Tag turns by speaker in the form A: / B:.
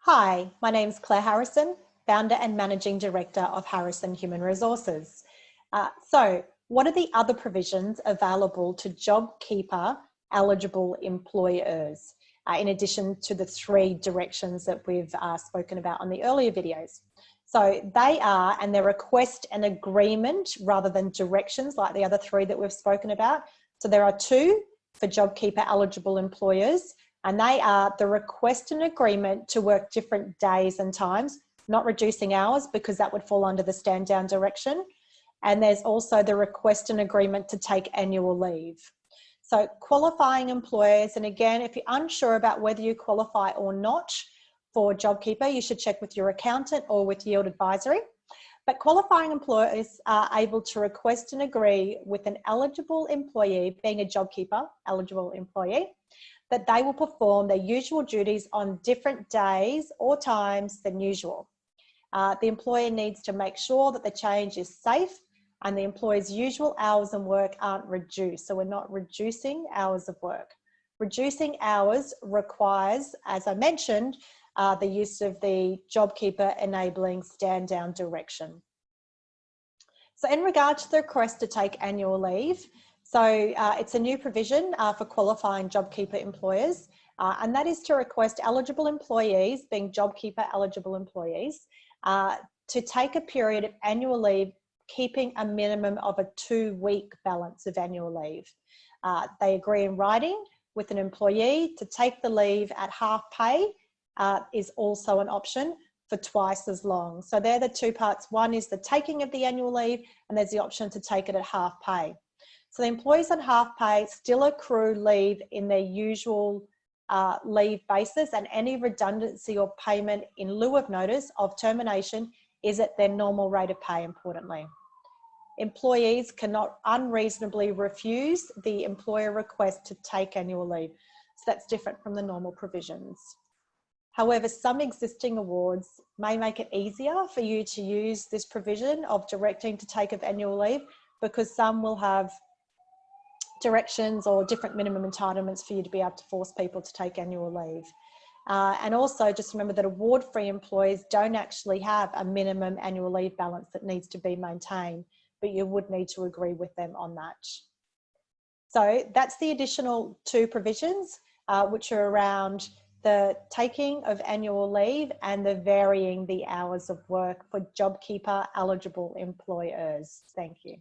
A: Hi, my name's Claire Harrison, founder and managing director of Harrison Human Resources. What are the other provisions available to JobKeeper eligible employers, in addition to the three directions that we've spoken about on the earlier videos? So they are, and they're request and agreement rather than directions like the other three that we've spoken about. So there are two for JobKeeper eligible employers, and they are the request and agreement to work different days and times, not reducing hours because that would fall under the stand down direction. And there's also the request and agreement to take annual leave. So qualifying employers, and again, if you're unsure about whether you qualify or not for JobKeeper, you should check with your accountant or with Yield Advisory. But qualifying employers are able to request and agree with an eligible employee, being a JobKeeper eligible employee, that they will perform their usual duties on different days or times than usual. The employer needs to make sure that the change is safe and the employee's usual hours of work aren't reduced. So we're not reducing hours of work. Reducing hours requires, as I mentioned, the use of the JobKeeper enabling stand down direction. So in regard to the request to take annual leave, it's a new provision for qualifying JobKeeper employers, and that is to request eligible employees, being JobKeeper eligible employees, to take a period of annual leave, keeping a minimum of a 2-week balance of annual leave. They agree in writing with an employee to take the leave at half pay is also an option for twice as long. So they're the two parts. One is the taking of the annual leave, and there's the option to take it at half pay. So the employees on half pay still accrue leave in their usual leave basis, and any redundancy or payment in lieu of notice of termination is at their normal rate of pay, importantly. Employees cannot unreasonably refuse the employer request to take annual leave. So that's different from the normal provisions. However, some existing awards may make it easier for you to use this provision of directing to take of annual leave, because some will have directions or different minimum entitlements for you to be able to force people to take annual leave. And also just remember that award-free employees don't actually have a minimum annual leave balance that needs to be maintained, but you would need to agree with them on that. So that's the additional two provisions, which are around the taking of annual leave and the varying the hours of work for JobKeeper eligible employers. Thank you.